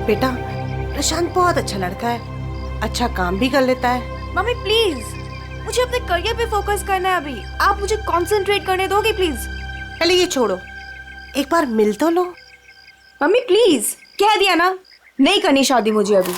बेटा प्रशांत बहुत अच्छा लड़का है, अच्छा काम भी कर लेता है। मम्मी प्लीज, मुझे अपने करियर पे फोकस करना है अभी। आप मुझे कंसंट्रेट करने दोगे प्लीज? पहले ये छोड़ो, एक बार मिल तो लो। मम्मी प्लीज, कह दिया ना, नहीं करनी शादी मुझे अभी।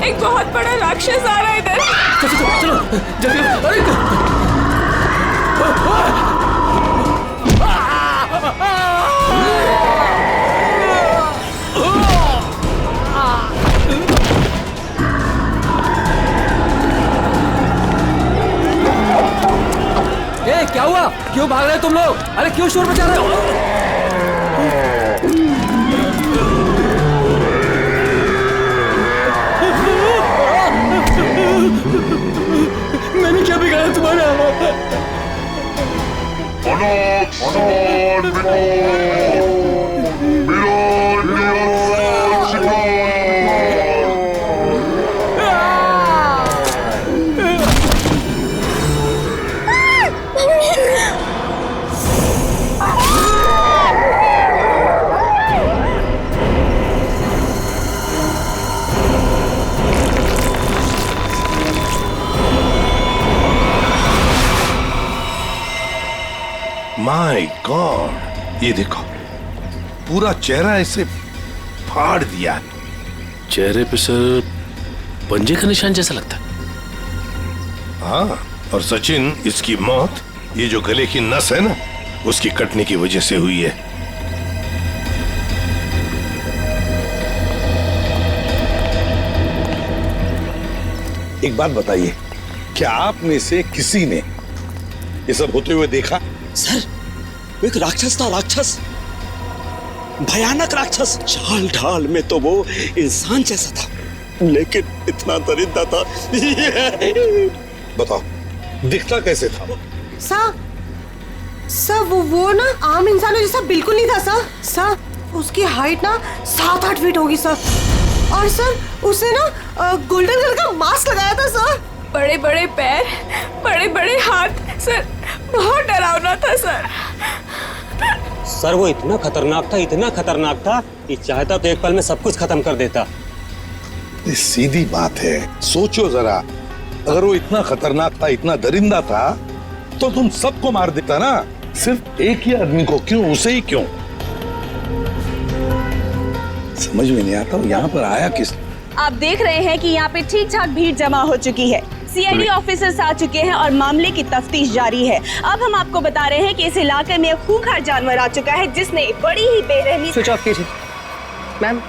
एक बहुत बड़ा राक्षस आ रहा है इधर। चलो जल्दी। ए, क्या हुआ? क्यों भाग रहे हो तुम लोग? अरे क्यों शोर मचा रहे हो? मैंने क्या बिगाड़ा तुम्हारा? माय गॉड, ये देखो पूरा चेहरा ऐसे फाड़ दिया। चेहरे पे सर पंजे का निशान जैसा लगता है। हाँ, और सचिन, इसकी मौत ये जो गले की नस है ना, उसकी कटने की वजह से हुई है। एक बात बताइए, क्या आप में से किसी ने ये सब होते हुए देखा? सर, वो एक राक्षस था, राक्षस, भयानक राक्षस। चाल ढाल में तो वो इंसान जैसा था, लेकिन इतना दरिद्र था। बताओ, दिखता कैसे था? सर वो ना आम इंसानों जैसा बिल्कुल नहीं था सर, उसकी हाइट ना 7-8 फीट होगी सर। और सर उसने ना गोल्डन कलर का मास्क लगाया था सर। बड़े बड़े पैर, बड़े बड़े हाथ, सर बहुत डरावना था सर। सर वो इतना खतरनाक था कि चाहता तो एक पल में सब कुछ खत्म कर देता। ये सीधी बात है, सोचो जरा, अगर वो इतना खतरनाक था, इतना दरिंदा था, तो तुम सबको मार देता ना, सिर्फ एक ही आदमी को क्यों, उसे ही क्यों? समझ में नहीं आता यहाँ पर आया किस? आप देख रहे हैं कि यहाँ पे ठीक ठाक भीड़ जमा हो चुकी है। सीआईडी ऑफिसर्स आ चुके हैं और मामले की तफ्तीश जारी है। अब हम आपको बता रहे हैं कि इस इलाके में एक खूंखार जानवर आ चुका है जिसने बड़ी ही बेरहमी। स्विच ऑफ कीजिए मैम,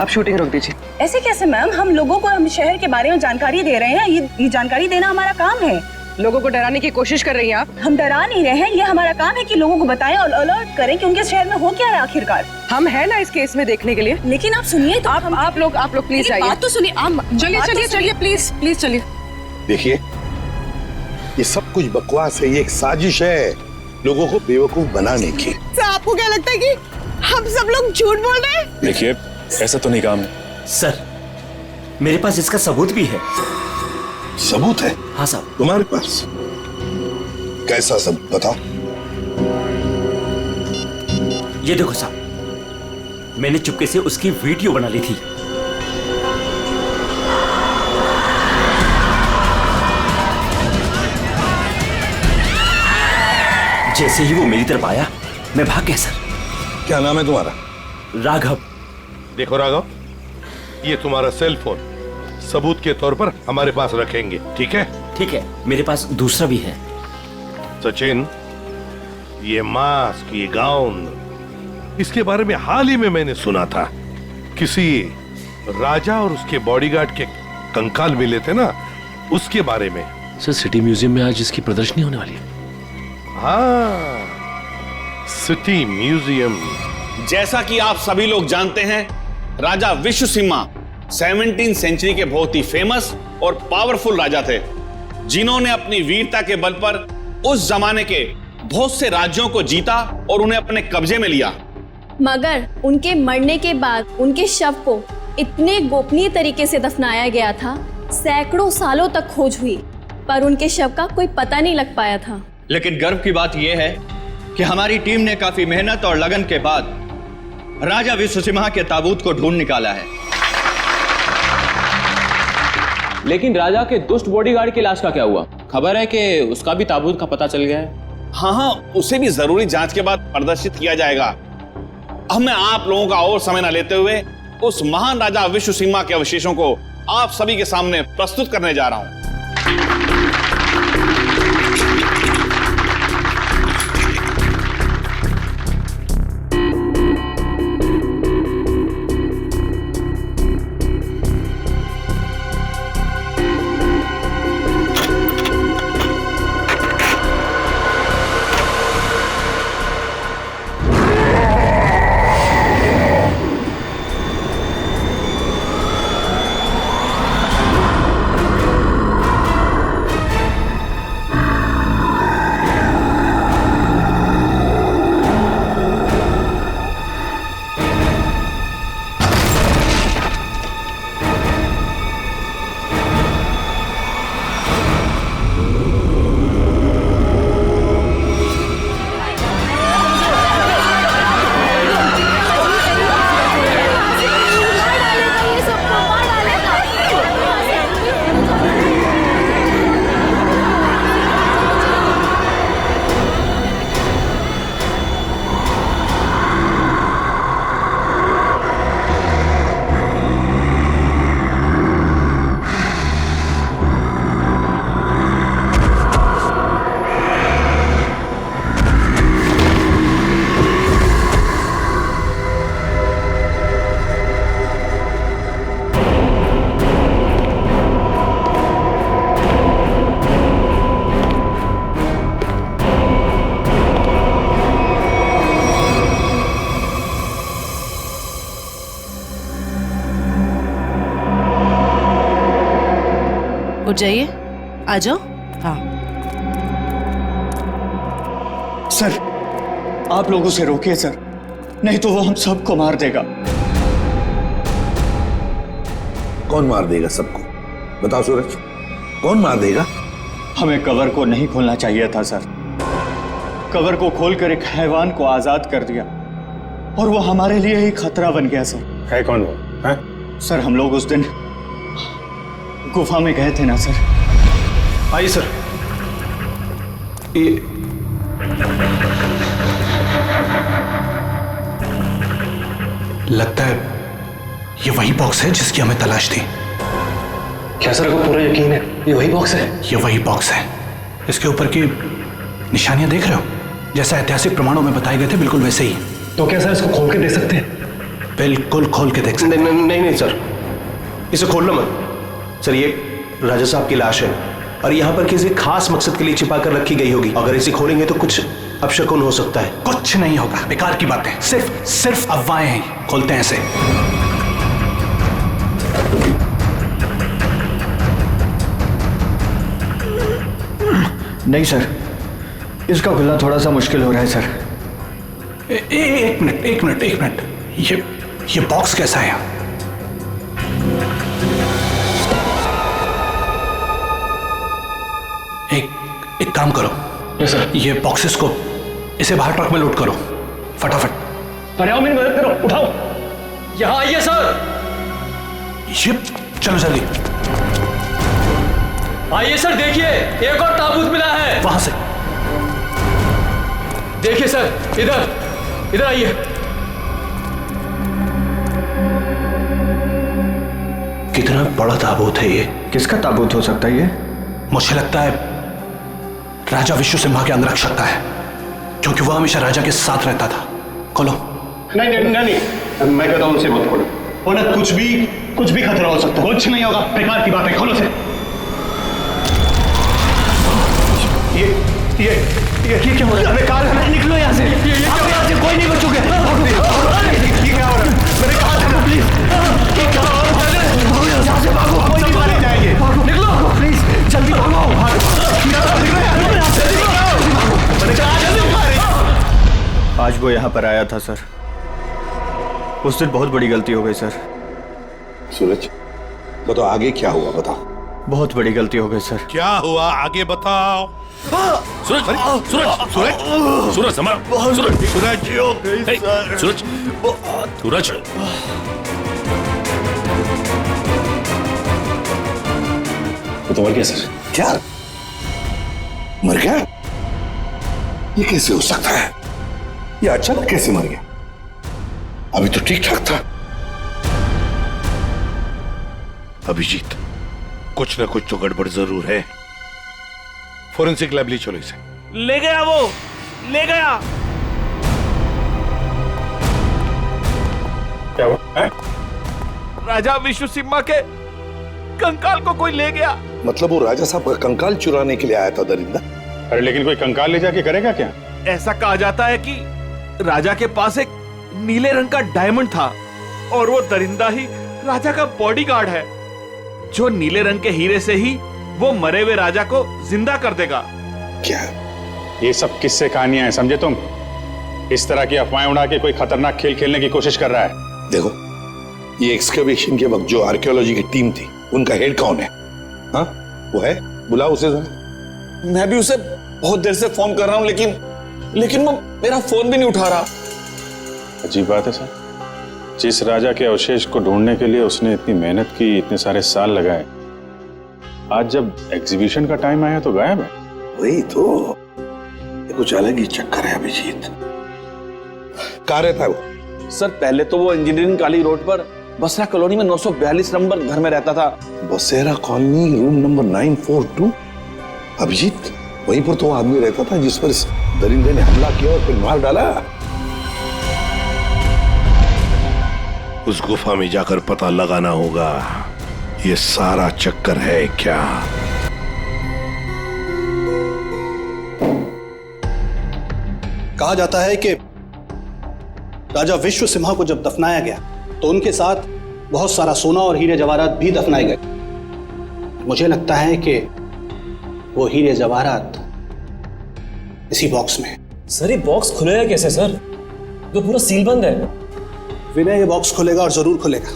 आप शूटिंग रोक दीजिए। ऐसे कैसे मैम, हम लोगों को हम शहर के बारे में जानकारी दे रहे हैं, ये जानकारी देना हमारा काम है। लोगों को डराने की कोशिश कर रही हैं आप। हम डरा नहीं रहे हैं, ये हमारा काम है कि लोगों को बताएं और अलर्ट करें कि उनके शहर में हो क्या रहा है आखिरकार। हम हैं ना इस केस में देखने के लिए। लेकिन आप सुनिए तो आप लोग प्लीज आइए। बात तो सुनिए। चलिए प्लीज चलिए। देखिए, ये सब कुछ बकवास है, ये एक साजिश है लोगों को बेवकूफ बनाने की। सर आपको क्या लगता है कि हम सब लोग झूठ बोल रहे हैं? देखिए, ऐसा तो नहीं काम है। सर मेरे पास इसका सबूत भी है। सबूत है? हाँ साहब। तुम्हारे पास कैसा सबूत बताओ? ये देखो साहब, मैंने चुपके से उसकी वीडियो बना ली थी। जैसे ही वो मेरी तरफ आया मैं भाग गया सर। क्या नाम है तुम्हारा? राघव। देखो राघव, ये तुम्हारा सेल फोन सबूत के तौर पर हमारे पास रखेंगे, ठीक है? ठीक है, मेरे पास दूसरा भी है। सचिन, ये मास्क, ये गाउन, इसके बारे में हाल ही में मैंने सुना था। किसी राजा और उसके बॉडीगार्ड के कंकाल मिले थे ना, उसके बारे में। सर सिटी म्यूजियम में आज इसकी प्रदर्शनी होने वाली है। हाँ, सिटी म्यूजियम। जैसा कि आप सभी लोग जानते हैं, राजा विश्वसिम्हा 17वीं सेंचुरी के बहुत ही फेमस और पावरफुल राजा थे, जिन्होंने अपनी वीरता के बल पर उस जमाने के बहुत से राज्यों को जीता और उन्हें अपने कब्जे में लिया। मगर उनके मरने के बाद उनके शव को इतने गोपनीय तरीके से दफनाया गया था, सैकड़ों सालों तक खोज हुई, पर उनके शव का कोई पता नहीं लग पाया था। लेकिन गर्व की बात यह है कि हमारी टीम ने काफी मेहनत और लगन के बाद राजा विश्वसिम्हा के ताबूत को ढूंढ निकाला है। लेकिन राजा के दुष्ट बॉडीगार्ड की लाश का क्या हुआ? खबर है कि उसका भी ताबूत का पता चल गया है। हाँ, उसे भी जरूरी जांच के बाद प्रदर्शित किया जाएगा। अब मैं आप लोगों का और समय न लेते हुए उस महान राजा विश्वसिम्हा के अवशेषों को आप सभी के सामने प्रस्तुत करने जा रहा हूं। उठ जाइए, आ जाओ। हाँ सर, आप लोग उसे रोकिए सर, नहीं तो वो हम सबको मार देगा। कौन मार देगा सबको? बताओ सूरज, कौन मार देगा? हमें कवर को नहीं खोलना चाहिए था सर। कवर को खोलकर एक हैवान को आजाद कर दिया और वो हमारे लिए ही खतरा बन गया सर। है कौन वो? है? सर, हम लोग उस दिन गुफा में गए थे ना सर। आइए सर। ये लगता है ये वही बॉक्स है जिसकी हमें तलाश थी। क्या सर को पूरा यकीन है ये वही बॉक्स है? ये वही बॉक्स है। इसके ऊपर की निशानियां देख रहे हो? जैसा ऐतिहासिक प्रमाणों में बताए गए थे बिल्कुल वैसे ही। तो क्या सर इसको खोल के देख सकते हैं? बिल्कुल खोल के देख सकते हैं। नहीं सर, इसे खोलना मत सर। ये राजा साहब की लाश है, और यहाँ पर किसी खास मकसद के लिए छिपा कर रखी गई होगी। अगर इसे खोलेंगे तो कुछ अपशकुन हो सकता है। कुछ नहीं होगा, बेकार की बातें, सिर्फ अफवाहें हैं। खोलते हैं इसे। नहीं सर, इसका खुलना थोड़ा सा मुश्किल हो रहा है सर। एक मिनट, ये बॉक्स कैसा है? एक काम करो। Yes sir. ये बॉक्सेस को इसे बाहर ट्रक में लोड करो फटाफट। अरे आओ मेरी मदद करो, उठाओ। यहाँ आइए सर। ये चलो जल्दी। आइए सर, देखिए एक और ताबूत मिला है। वहां से देखिए सर, इधर आइए। कितना बड़ा ताबूत है ये? किसका ताबूत हो सकता है ये? मुझे लगता है राजा विश्व सिम्हा के अंगरक्षक का है, क्योंकि वो हमेशा राजा के साथ रहता था। खोलो। नहीं, मैं कहता हूँ उसे मत खोलो। उन्हें कुछ भी खतरा हो सकता है। कुछ नहीं होगा, बेकार की बात है, खोलो से। ये क्या हो रहा है? बेकार है, निकलो यहाँ से। यहाँ से कोई नहीं बचोगे। ये क्या हो रहा है? मैंने कहा था ना, प्लीज। ये क्या हो रहा है? यहाँ से भागो, कोई नहीं मारे जाएंगे। निकलो प्लीज, जल्दी भागो। आज वो यहाँ पर आया था सर। उस दिन बहुत बड़ी गलती हो गई सर। सूरज, बताओ आगे क्या हुआ, बताओ। बहुत बड़ी गलती हो गई सर। क्या हुआ आगे बताओ। सूरज, वो तो मर गया सर। क्या मर गया? ये कैसे हो सकता है? ये अचानक कैसे मर गया? अभी तो ठीक ठाक था। अभिजीत, कुछ ना कुछ तो गड़बड़ जरूर है। फोरेंसिक लैब ले चलो इसे। ले गया, वो ले गया। क्या हुआ? राजा विश्व सिम्हा के कंकाल को कोई ले गया। मतलब वो राजा साहब का कंकाल चुराने के लिए आया था दरिंदा? अरे लेकिन कोई कंकाल ले जाके करेगा क्या? ऐसा कहा जाता है कि राजा के पास एक नीले रंग का डायमंड था और वो दरिंदा ही राजा का बॉडीगार्ड है, जो नीले रंग के हीरे से ही वो मरे हुए राजा को जिंदा कर देगा। क्या? ये सब किस्से कहानियां हैं, समझे तुम? इस तरह की अफवाहें उड़ा के कोई खतरनाक खेल खेलने की कोशिश कर रहा है। देखो, ये एक्सकवेशन के वक्त जो आर्कियोलॉजी की टीम थी, उनका हेड कौन है? हाँ, वो है, बुलाओ उसे जरा। मैं भी उसे बहुत देर से फोन कर रहा हूं, लेकिन वो मेरा फोन भी नहीं उठा रहा। अजीब बात है सर, जिस राजा के अवशेष को ढूंढने के लिए उसने इतनी मेहनत की, इतने सारे साल लगाए, आज जब एग्जीबिशन का टाइम आया तो गायब है। वही तो, ये कुछ अलग ही चक्कर है अभिजीत। कहाँ रहता है वो? सर पहले तो वो इंजीनियरिंग काली रोड पर बसरा कॉलोनी में 942 नंबर घर में रहता था। बसेरा कॉलोनी, रूम नंबर 942। अभिजीत, वहीं पर तो वो आदमी रहता था जिस पर इस दरिंदे ने हमला किया और फिर मार डाला। उस गुफा में जाकर पता लगाना होगा ये सारा चक्कर है क्या। कहा जाता है कि राजा विश्व सिम्हा को जब दफनाया गया तो उनके साथ बहुत सारा सोना और हीरे जवाहरात भी दफनाए गए। मुझे लगता है कि वो हीरे जवाहरात इसी बॉक्स में। सर ये बॉक्स खुलेगा कैसे सर? तो पूरा सील बंद है। विनय, ये बॉक्स खुलेगा और जरूर खुलेगा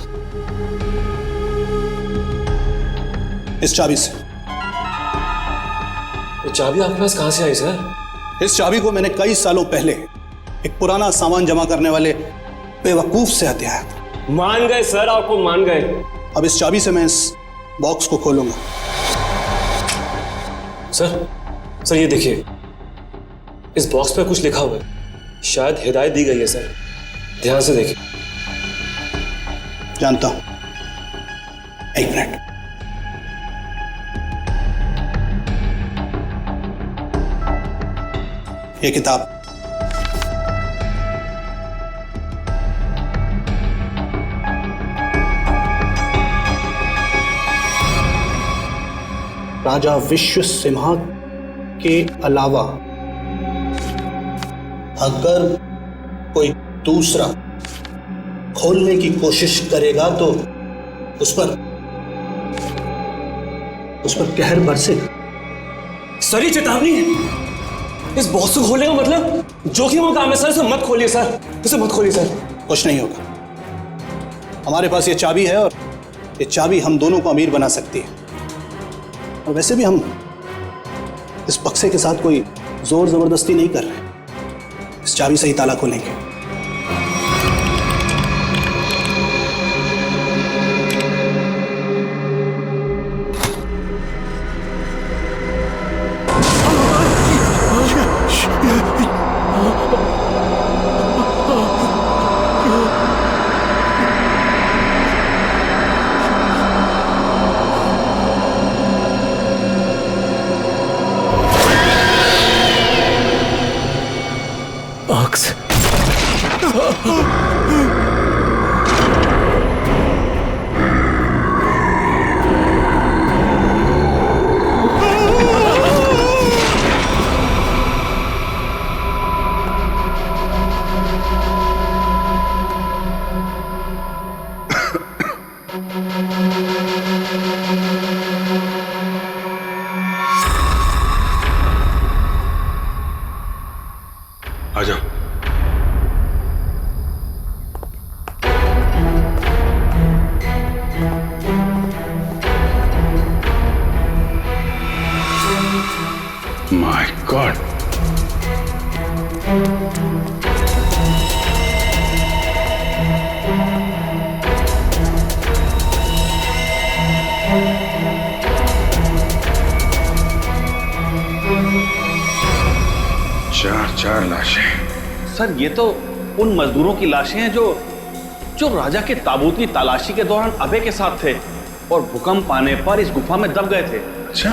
इस चाबी से। ये चाबी आपके पास कहां से आई सर? इस चाबी को मैंने कई सालों पहले एक पुराना सामान जमा करने वाले बेवकूफ से हथियाया था। मान गए सर, आपको मान गए। अब इस चाबी से मैं इस बॉक्स को खोलूंगा। सर ये देखिए, इस बॉक्स पे कुछ लिखा हुआ है, शायद हिदायत दी गई है सर, ध्यान से देखिए। जानता हूं, एक मिनट। ये किताब राजा विश्व सिम्हा के अलावा अगर कोई दूसरा खोलने की कोशिश करेगा तो उस पर कहर बरसेगा। सर ये चेतावनी है। इस बॉक्स को खोलने का मतलब जोखिम का काम है सर। इसे मत खोलिए सर, इसे मत खोलिए सर। कुछ नहीं होगा, हमारे पास ये चाबी है और ये चाबी हम दोनों को अमीर बना सकती है। और वैसे भी हम इस बक्से के साथ कोई जोर जबरदस्ती नहीं कर रहे, इस चाबी से ही ताला खोलेंगे। आ जाओ। माय गॉड, चार लाशें। सर ये तो उन मजदूरों की लाशें हैं जो राजा के ताबूत की तलाशी के दौरान अभय के साथ थे और भूकंप आने पर इस गुफा में दब गए थे। अच्छा,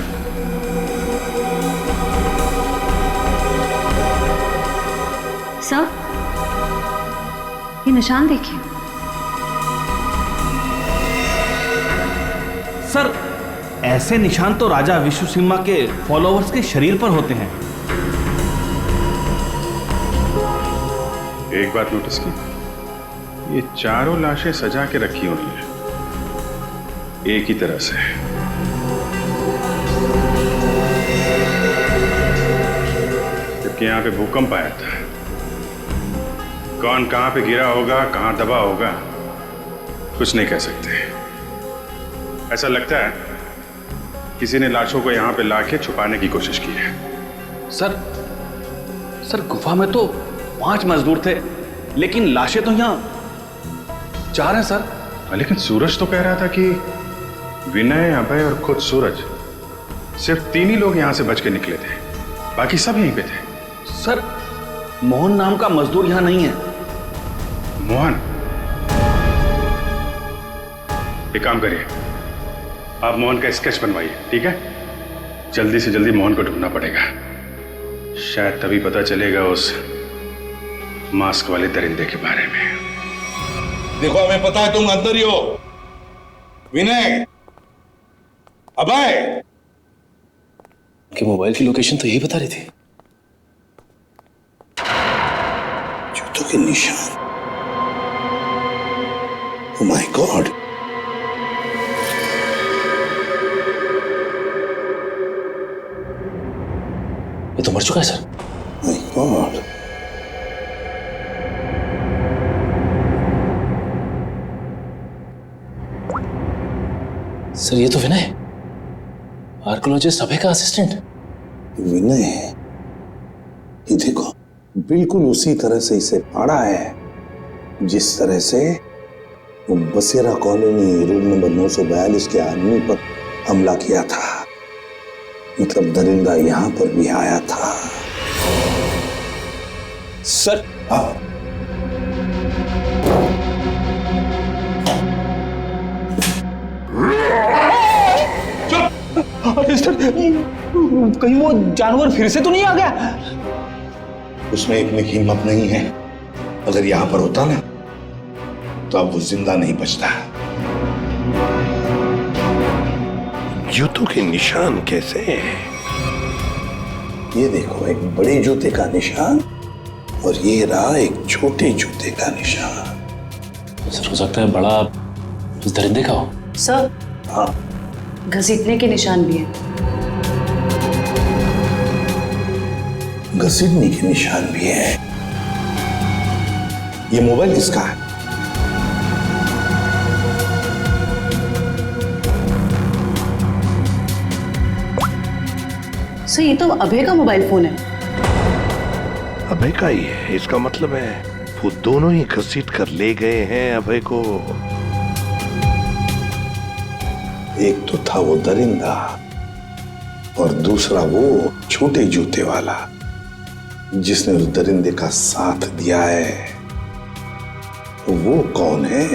सर ये निशान देखिए। सर ऐसे निशान तो राजा विश्व सिम्हा के फॉलोअर्स के शरीर पर होते हैं। एक बात नोटिस की, ये चारों लाशें सजा के रखी हुई हैं एक ही तरह से। जबकि यहां पे भूकंप आया था, कौन कहां पे गिरा होगा, कहां दबा होगा, कुछ नहीं कह सकते। ऐसा लगता है किसी ने लाशों को यहां पे लाके छुपाने की कोशिश की है। सर गुफा में तो 5 मजदूर थे, लेकिन लाशें तो यहाँ 4 हैं सर। लेकिन सूरज तो कह रहा था कि विनय, अभय और खुद सूरज, सिर्फ 3 ही लोग यहां से बच के निकले थे, बाकी सब यहीं पे थे। सर मोहन नाम का मजदूर यहां नहीं है। मोहन? एक काम करिए, आप मोहन का स्केच बनवाइए, ठीक है? जल्दी से जल्दी मोहन को ढूंढना पड़ेगा, शायद तभी पता चलेगा उस मास्क वाले दरिंदे के बारे में। देखो हमें पता है तुम अंदर ही हो। विनय, अभय, कि मोबाइल की लोकेशन तो यही बता रही थी। जूतों के निशान। ओह माय गॉड, ये तो मर चुका है सर। माय गॉड, सर ये तो विनय, आर्कियोलॉजिस्ट अभय का असिस्टेंट। विनय, ये देखो बिल्कुल उसी तरह से इसे फाड़ा है जिस तरह से वो बसेरा कॉलोनी रूम नंबर 942 के आदमी पर हमला किया था। मतलब दरिंदा यहां पर भी आया था। सर कहीं वो जानवर फिर से तो नहीं आ गया? उसमें इतनी हिम्मत नहीं है। अगर यहां पर होता ना तो अब वो जिंदा नहीं बचता। जूतों के निशान कैसे? ये देखो, एक बड़े जूते का निशान और ये रहा एक छोटे जूते का निशान। सर हो सकता है बड़ा उस दरिंदे का हो। सर, हाँ, घसीटने के निशान भी हैं। घसीटने के निशान भी है। ये मोबाइल किसका है? सर, ये तो अभय का मोबाइल फोन है। अभय का ही है? इसका मतलब है वो दोनों ही घसीट कर ले गए हैं अभय को। एक तो था वो दरिंदा और दूसरा वो छोटे जूते वाला जिसने उस दरिंदे का साथ दिया है। वो कौन है?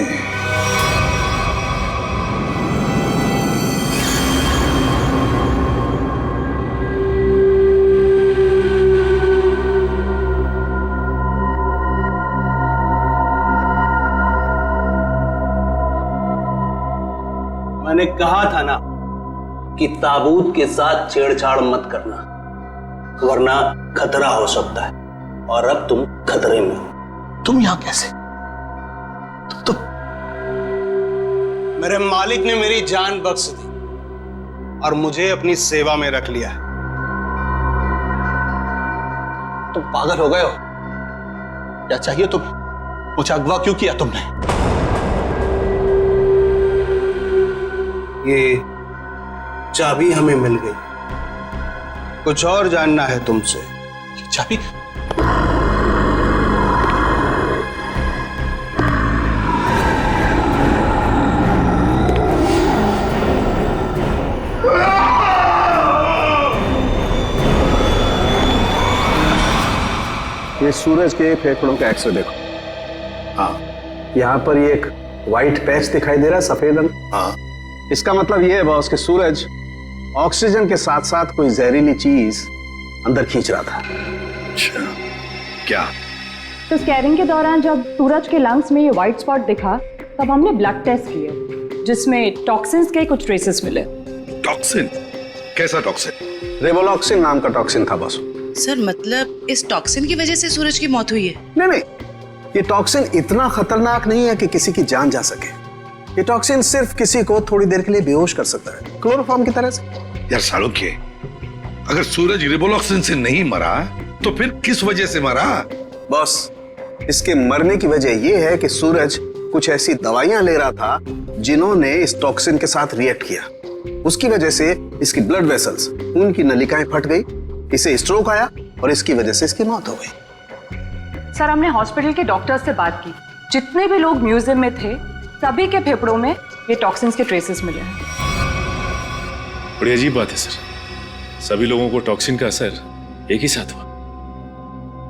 मैंने कहा था ना कि ताबूत के साथ छेड़छाड़ मत करना, वरना खतरा हो सकता है। और अब तुम खतरे में हो। तुम यहां कैसे? तुम मेरे मालिक ने मेरी जान बख्श दी और मुझे अपनी सेवा में रख लिया है। तुम पागल हो गए हो? क्या चाहिए तुम्हें? मुझे अगवा क्यों किया तुमने? ये चाबी हमें मिल गई, कुछ और जानना है तुमसे? ये चाबी? ये सूरज के फेफड़ों का एक्सरे देखो। हाँ, यहाँ पर ये एक व्हाइट पैच दिखाई दे रहा है, सफेद रंग। हाँ, इसका मतलब ये है बॉस कि सूरज ऑक्सीजन के साथ साथ कोई जहरीली चीज अंदर खींच रहा था। अच्छा, क्या? तो स्कैनिंग के दौरान जब सूरज के लंग्स में ये व्हाइट स्पॉट दिखा तब हमने ब्लड टेस्ट किए जिसमें टॉक्सिन्स के कुछ ट्रेसेस मिले। टॉक्सिन? कैसा टॉक्सिन? रेवोलॉक्सिन नाम का टॉक्सिन था बॉस। सर, मतलब इस टॉक्सिन की वजह से सूरज की मौत हुई है? नहीं, ये टॉक्सिन इतना खतरनाक नहीं है कि किसी की जान जा सके। ये टॉक्सिन सिर्फ किसी को थोड़ी देर के लिए बेहोश कर सकता है, क्लोरोफॉर्म की तरह से। यार सालुक्य, अगर सूरज रिवोलॉक्सिन से नहीं मरा तो फिर किस वजह से मरा? बॉस, इसके मरने की वजह यह है कि सूरज कुछ ऐसी दवाइयां ले रहा था जिन्होंने इस टॉक्सिन के साथ रिएक्ट किया। उसकी वजह से इसकी ब्लड वेसल्स, खून की नलिकाएं फट गई, इसे स्ट्रोक आया और इसकी वजह से इसकी मौत हो गई। सर, हमने हॉस्पिटल के डॉक्टर से बात की, जितने भी लोग म्यूजियम में थे सभी के फेफड़ों में ये टॉक्सिन्स के ट्रेसेस मिले हैं। बड़ी अजीब बात है सर, सभी लोगों को टॉक्सिन का असर एक ही साथ हुआ।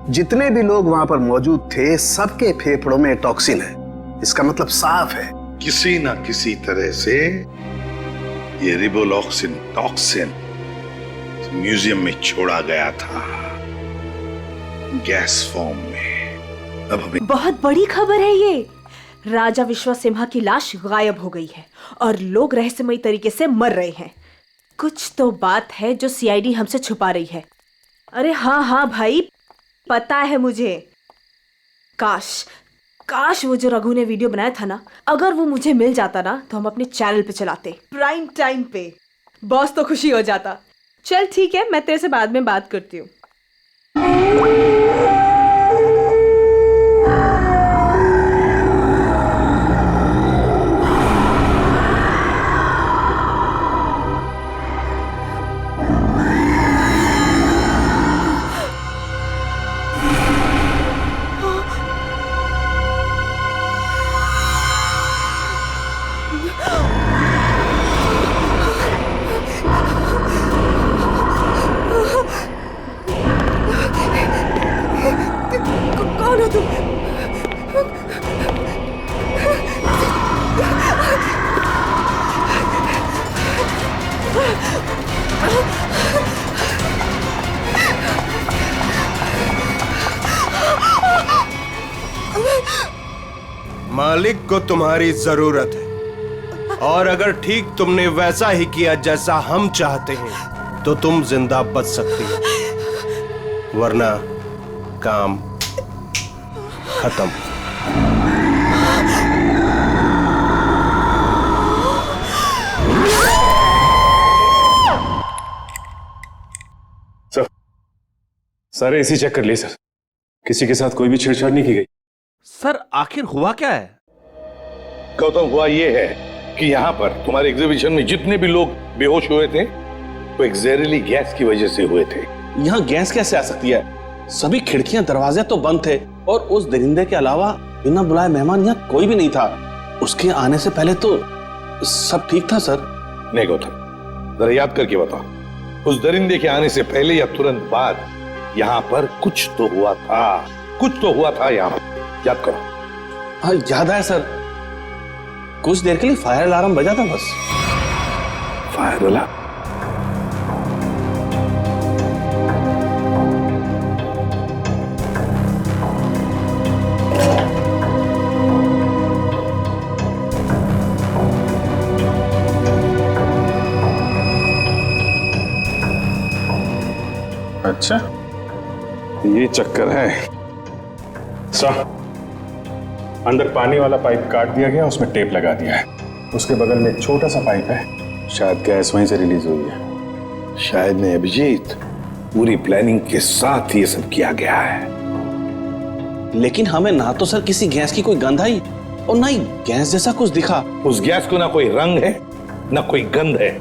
जितने भी लोग वहां पर मौजूद थे सबके फेफड़ों में टॉक्सिन है। इसका मतलब साफ है, किसी ना किसी तरह से ये रिवोलॉक्सिन टॉक्सिन म्यूजियम में छोड़ा गया था, गैस फॉर्म में। अब हमें बहुत बड़ी खबर है ये। राजा विश्वसिम्हा की लाश गायब हो गई है और लोग रहस्यमयी तरीके से मर रहे हैं। कुछ तो बात है जो सीआईडी हमसे छुपा रही है। अरे हाँ हाँ भाई, पता है मुझे। काश वो जो रघु ने वीडियो बनाया था ना, अगर वो मुझे मिल जाता ना तो हम अपने चैनल पे चलाते, प्राइम टाइम पे। बॉस तो खुशी हो जाता। चल ठीक है, मैं तेरे से बाद में बात करती हूँ। कौन हो तुम? मालिक को तुम्हारी जरूरत है। और अगर ठीक तुमने वैसा ही किया जैसा हम चाहते हैं तो तुम जिंदा बच सकती हो, वरना काम खत्म। सर, सारे एसी चेक कर लिए सर, किसी के साथ कोई भी छेड़छाड़ नहीं की गई। सर आखिर हुआ क्या है? गौतम, हुआ ये है कि यहाँ पर तुम्हारे एग्जीबिशन में जितने भी लोग बेहोश हुए थे वो एक जहरीली गैस की वजह से हुए थे। यहाँ गैस कैसे आ सकती है? सभी खिड़कियां दरवाजे तो बंद थे और उस दरिंदे के अलावा बिना बुलाए मेहमान यहाँ कोई भी नहीं था। उसके आने से पहले तो सब ठीक था सर। नहीं गौतम, जरा याद करके बताओ, उस दरिंदे के आने से पहले या तुरंत बाद यहाँ पर कुछ तो हुआ था, कुछ तो हुआ था यहाँ पर। याद करो। हाँ याद है सर, कुछ देर के लिए फायर अलार्म बजा था बस। Fire alarm? अच्छा, ये चक्कर है। सर, अंदर पानी वाला पाइप काट दिया गया, उसमें टेप लगा दिया है। उसके बगल में एक छोटा सा पाइप है, शायद गैस वहीं से रिलीज हुई है। शायद नहीं अभिजीत, पूरी प्लानिंग के साथ ये सब किया गया है। लेकिन हमें ना तो सर किसी गैस की कोई गंध आई और ना ही गैस जैसा कुछ दिखा। उस गैस को ना कोई रंग है ना कोई गंध है।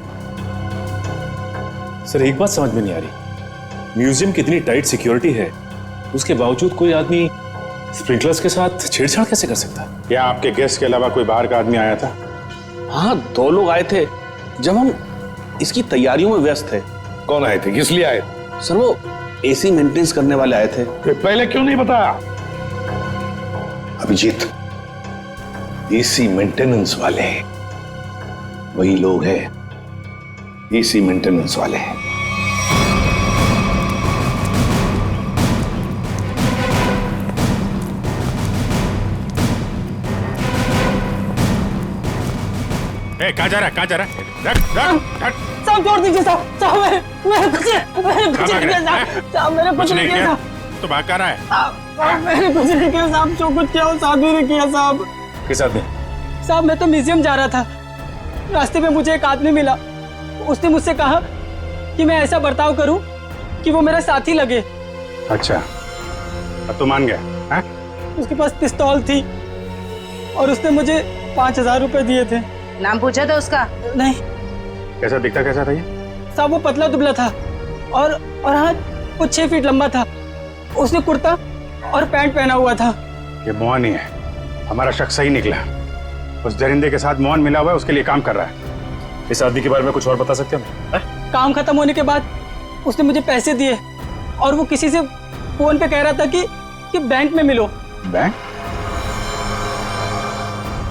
सर एक बात समझ में नहीं आ रही, म्यूजियम की इतनी टाइट सिक्योरिटी है, उसके बावजूद कोई आदमी स्प्रिंकलर्स के साथ छेड़छाड़ कैसे कर सकता है? क्या आपके गेस्ट के अलावा कोई बाहर का आदमी आया था? हाँ, 2 लोग आए थे जब हम इसकी तैयारियों में व्यस्त थे। कौन आए थे? किस लिए आए? सर वो एसी मेंटेनेंस करने वाले आए थे। पहले क्यों नहीं बताया? अभिजीत, एसी मेंटेनेंस वाले वही लोग हैं, एसी मेंटेनेंस वाले हैं। कहाँ जा रहा है? कहाँ जा रहा है? रख, रख, रख। साहब छोड़ दीजिए साहब, साहब मैंने कुछ नहीं किया साहब, मैंने कुछ नहीं किया। तो भाग कर रहा है? साहब मैंने कुछ नहीं किया साहब, जो कुछ किया वो साहब ही ने किया साहब। किस आदमी? साहब मैं तो म्यूजियम जा रहा था, रास्ते में मुझे एक आदमी मिला, उसने मुझसे कहा कि मैं ऐसा बर्ताव करूं कि वो मेरा साथी लगे। अच्छा, अब तो मान गया? है? उसके पास पिस्तौल थी और उसने मुझे 5000 रुपए दिए थे। नाम पूछा था उसका? नहीं। कैसा दिखता कैसा था ये? साहब वो पतला दुबला था और हाँ वो 6 फीट लंबा था। उसने कुर्ता और पैंट पहना हुआ था। ये मोहन ही है, हमारा शक सही निकला। उस दरिंदे के साथ मोहन मिला हुआ है, उसके लिए काम कर रहा है। इस आदमी के बारे में कुछ और बता सकते हैं? काम खत्म होने के बाद उसने मुझे पैसे दिए और वो किसी से फोन पे कह रहा था कि बैंक में मिलो। बैंक?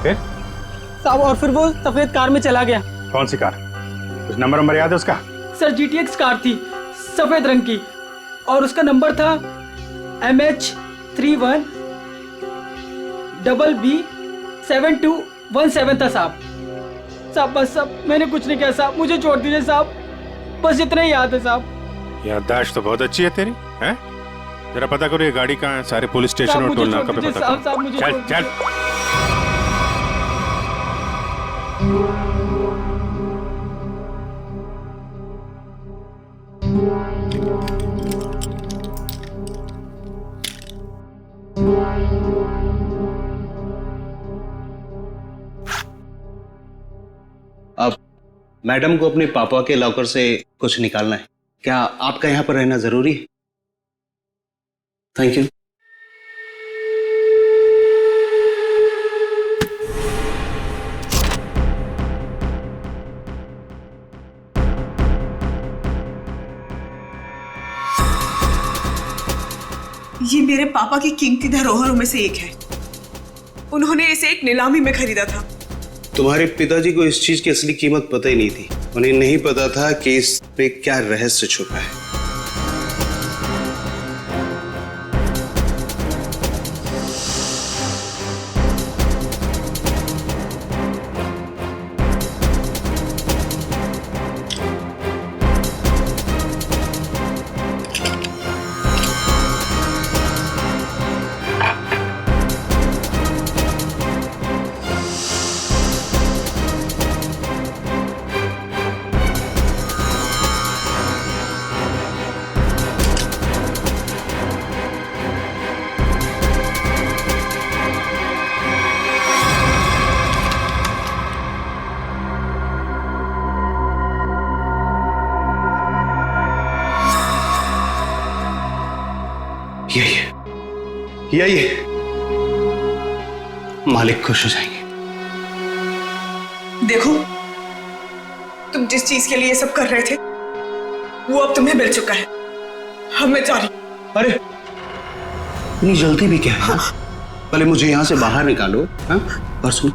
फिर? साहब और फिर वो सफेद कार में चला गया। कौन सी कार? कुछ नंबर याद है उसका? सर GTX कार थी, सफेद रंग की, और उसका नंबर था MH31 BB7217 था साहब। साहब बस साहब मैंने कुछ नहीं किया साहब, मुझे छोड़ दीजिए साहब, बस इतना ही याद है साहब। याददाश्त तो बहुत अच्छी है तेरी, हैं? जरा पता करो ये गाड़ी कहाँ है, सारे पुलिस स्टेशन और टोल नाका पे पता करो। चल चल। अब मैडम को अपने पापा के लॉकर से कुछ निकालना है, क्या आपका यहाँ पर रहना जरूरी है? Thank you. ये मेरे पापा की कीमती धरोहरों में से एक है। उन्होंने इसे एक नीलामी में खरीदा था। तुम्हारे पिताजी को इस चीज की असली कीमत पता ही नहीं थी। उन्हें नहीं पता था कि इस पे क्या रहस्य छुपा है। ये मालिक खुश हो जाएंगे। देखो, तुम जिस चीज के लिए ये सब कर रहे थे वो अब तुम्हें मिल चुका है। अब मैं जा रही। अरे इतनी जल्दी भी क्या है? पहले मुझे यहाँ से बाहर निकालो। हाँ? और सुन,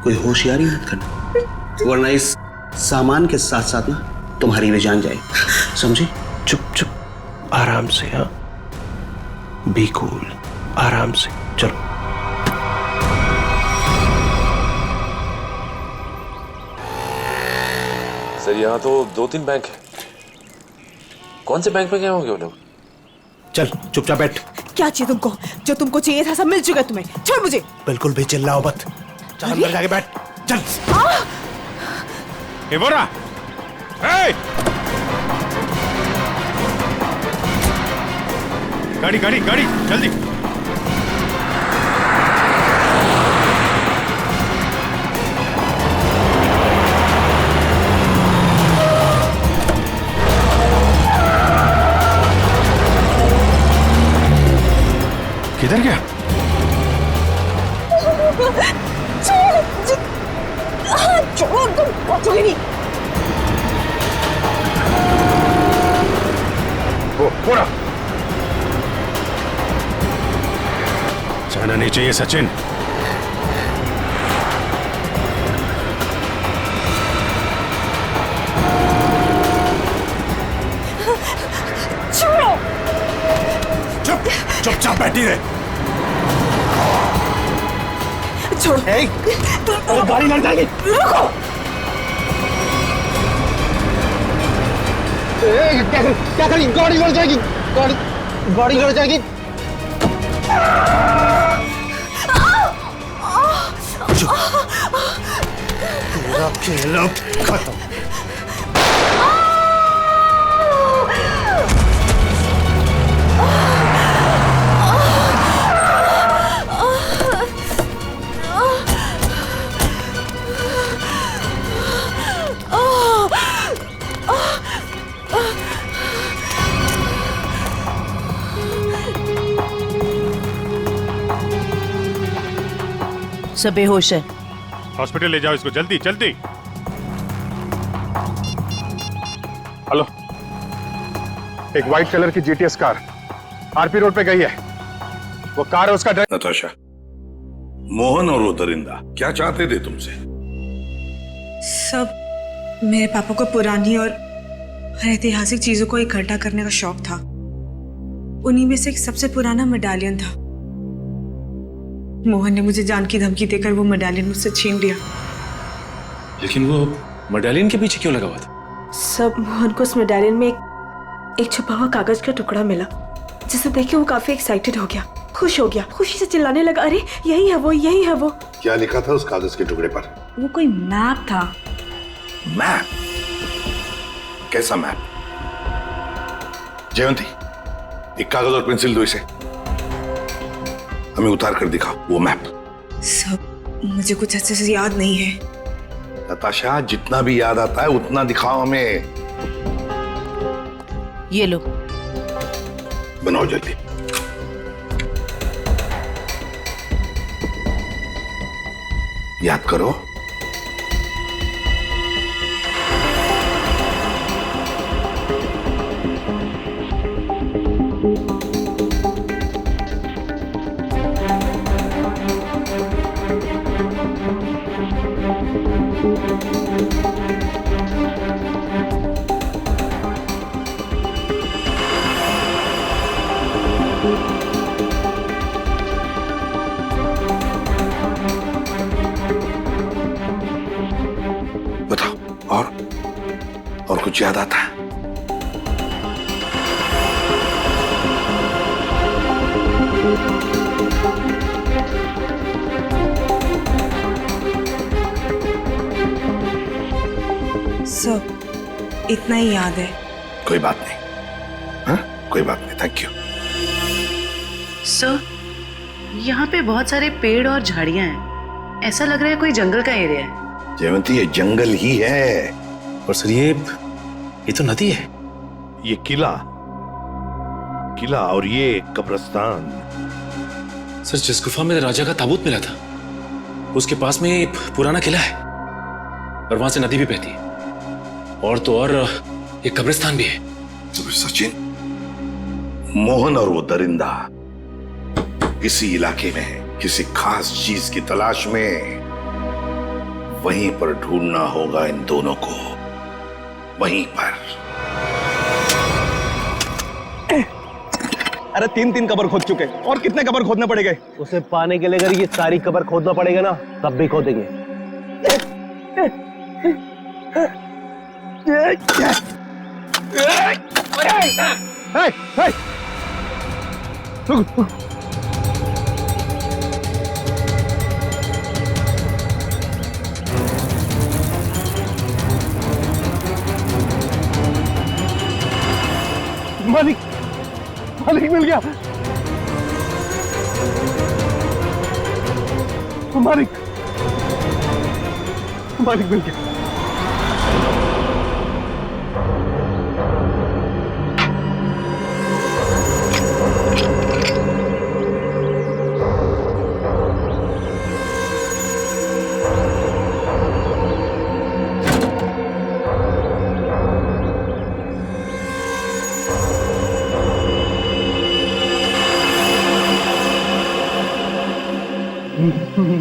कोई होशियारी मत करना, वरना इस सामान के साथ साथ ना तुम्हारी भी जान जाए, समझे? चुप चुप, आराम से। हाँ, बी कूल, आराम से चलो। सर यहाँ तो 2-3 बैंक है। कौन से बैंक में गए होंगे वो लोग? चल चुपचाप बैठ। क्या चाहिए तुमको? जो तुमको चाहिए था सब मिल चुका है तुम्हें। छोड़ मुझे। बिल्कुल भी चिल्लाओ मत। चल अंदर जाके बैठ। चल। एवोरा, गाड़ी गाड़ी गाड़ी जल्दी। किधर गया? छोड़ो, तुम पहुंचोगे नहीं। वो पूरा जाना नहीं चाहिए सचिन। छोड़ो। चुप चुपचाप बैठी रहे। छोड़ो। गाड़ी लड़ जाएगी। रुको। क्या करें? गाड़ी लड़ जाएगी। गाड़ी लड़ जाएगी। पूरा खेल अब खत्म। सब बेहोश है। हॉस्पिटल ले जाओ इसको, जल्दी जल्दी। हेलो, एक व्हाइट कलर की जीटीएस कार आरपी रोड पे गई है। वो कार है उसका ड्राइवर। नताशा, मोहन और वो दरिंदा क्या चाहते थे तुमसे? सब मेरे पापा को पुरानी और ऐतिहासिक चीजों को इकट्ठा करने का शौक था। उन्हीं में से एक सबसे पुराना मेडालियन था। मोहन ने मुझे जान की धमकी देकर वो मेडालियन मुझसे छीन लिया। लेकिन वो मेडालियन के पीछे क्यों लगा हुआ था? सब मोहन को उस मेडालियन में एक छुपा हुआ कागज का टुकड़ा मिला, जिसे देख के वो काफी एक्साइटेड हो गया, खुश हो गया, खुशी से चिल्लाने लगा, अरे यही है वो, यही है वो। क्या लिखा था उस कागज के टुकड़े पर? वो कोई मैप था। मैप? कैसा मैप? जयंती, एक कागज और पेंसिल दो इसे, हमें उतार कर दिखाओ वो मैप। सब मुझे कुछ अच्छे से याद नहीं है। नताशा, जितना भी याद आता है उतना दिखाओ हमें। ये लो, बनाओ जल्दी। याद करो। और कुछ याद आता है? सब इतना ही याद है। कोई बात नहीं। हाँ, कोई बात नहीं। Thank you. सर, यहाँ पे बहुत सारे पेड़ और झाड़ियां हैं। ऐसा लग रहा है कोई जंगल का एरिया है। जयवंती, ये जंगल ही है। और सर ये तो नदी है। ये किला और ये कब्रिस्तान। सर, जिस गुफा में राजा का ताबूत मिला था उसके पास में एक पुराना किला है और वहां से नदी भी बहती है, और तो और एक कब्रिस्तान भी है। तो सचिन, मोहन और वो दरिंदा किसी इलाके में है, किसी खास चीज की तलाश में। वहीं पर ढूंढना होगा इन दोनों को, वहीं पर। अरे 3 कबर खोद चुके, और कितने कबर खोदने पड़ेंगे? उसे पाने के लिए अगर ये सारी कबर खोदना पड़ेगा ना, तब भी खोदेंगे। मालिक, मालिक मिल गया। मालिक, मालिक मिल गया।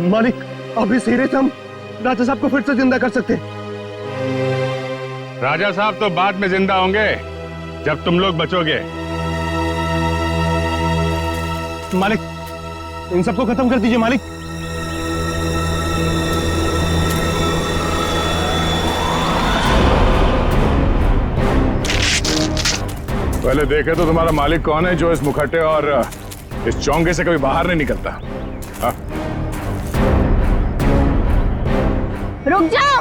मालिक, अभी सीधे से हम राजा साहब को फिर से जिंदा कर सकते। राजा साहब तो बाद में जिंदा होंगे जब तुम लोग बचोगे। मालिक, इन सबको खत्म कर दीजिए मालिक। पहले देखे तो तुम्हारा मालिक कौन है जो इस मुखट्टे और इस चौंगे से कभी बाहर नहीं निकलता। हाँ? रुक जाओ।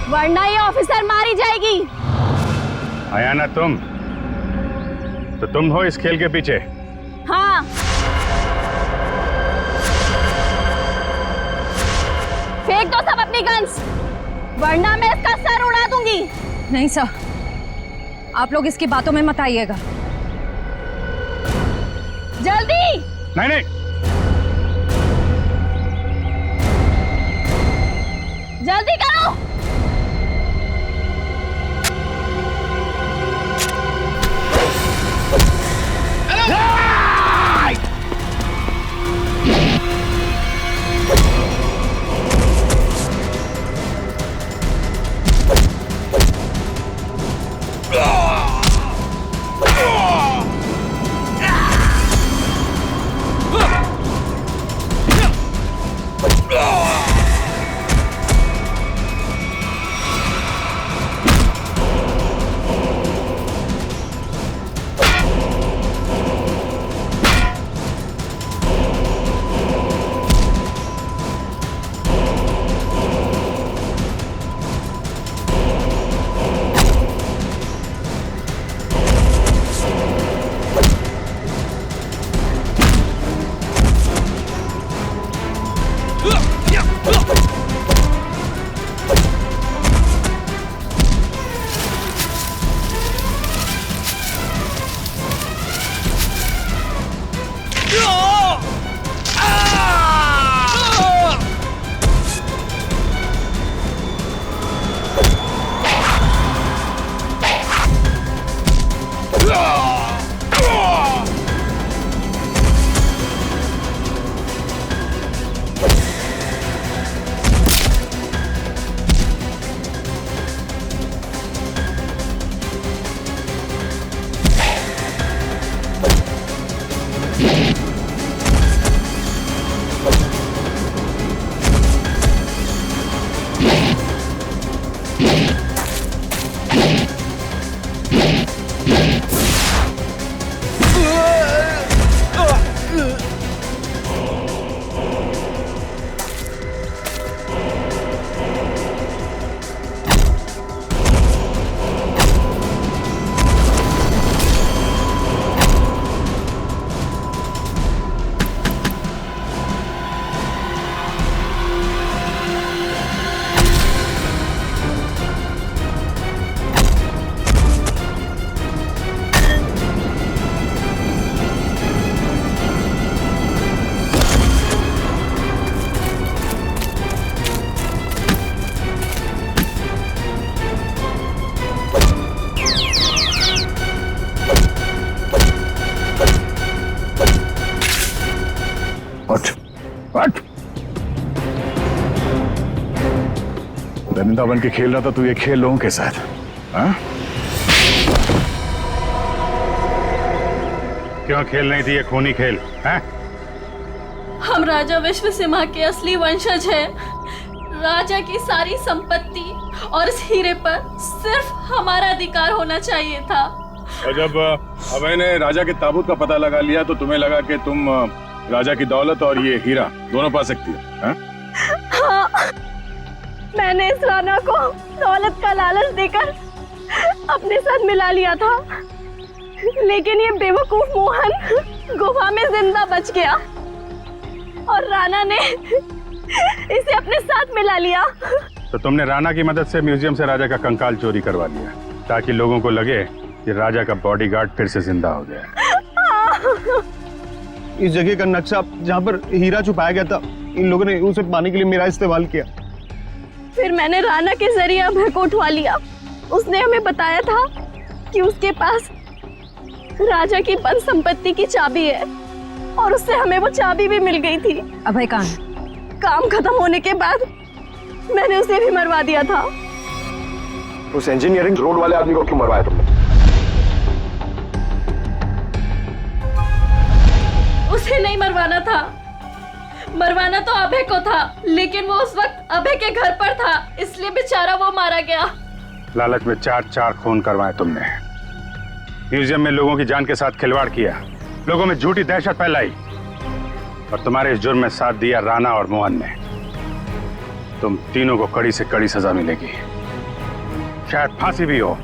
वरना ये ऑफिसर मारी जाएगी। आया ना तुम, तो तुम हो इस खेल के पीछे। हाँ। फेंक दो सब अपनी गन्स, वरना मैं इसका सर उड़ा दूंगी। नहीं सर, आप लोग इसकी बातों में मत आइएगा। जल्दी। नहीं नहीं, जल्दी करो। दरिंदा बन के खेल रहा था तू ये खेल लोगों के साथ, हाँ? क्यों खेल नहीं थी ये खूनी खेल, हैं? हम राजा विश्व सिम्हा के असली वंशज हैं। राजा की सारी संपत्ति और इस हीरे पर सिर्फ हमारा अधिकार होना चाहिए था। और जब अभय ने राजा के ताबूत का पता लगा लिया तो तुम्हें लगा कि तुम राजा की दौलत और ये हीरा दोनों पा सकती हो, हैं? हाँ, मैंने इस राणा को दौलत का लालच देकर अपने साथ मिला लिया था, लेकिन ये बेवकूफ मोहन गुफा में जिंदा बच गया और राणा ने इसे अपने साथ मिला लिया। तो तुमने राणा की मदद से म्यूजियम से राजा का कंकाल चोरी करवा लिया ताकि लोगों को लगे कि राजा का बॉडीगार्ड फिर से जिंदा हो गया। इस जगह का नक्शा जहाँ पर हीरा छुपाया गया था, इन लोगों ने उसे पाने के लिए मेरा इस्तेमाल किया। फिर मैंने राणा के जरिए अभय को उठवा लिया। उसने हमें बताया था कि उसके पास राजा की बंद संपत्ति की चाबी है और उससे हमें वो चाबी भी मिल गई थी। अभय कहाँ है? काम खत्म होने के बाद मैंने उसे भी मरवा दिया था। उस इंजीनियरिंग रोड वाले आदमी को क्यों मरवाया तुमने? उसे नहीं मरवाना था, मरवाना तो अभय को था, लेकिन वो उस वक्त अभय के घर पर था, इसलिए बेचारा वो मारा गया। लालच में 4 खून करवाए तुमने, म्यूजियम में लोगों की जान के साथ खिलवाड़ किया, लोगों में झूठी दहशत फैलाई और तुम्हारे इस जुर्म में साथ दिया राणा और मोहन ने। तुम तीनों को कड़ी से कड़ी सजा मिलेगी, शायद फांसी भी हो।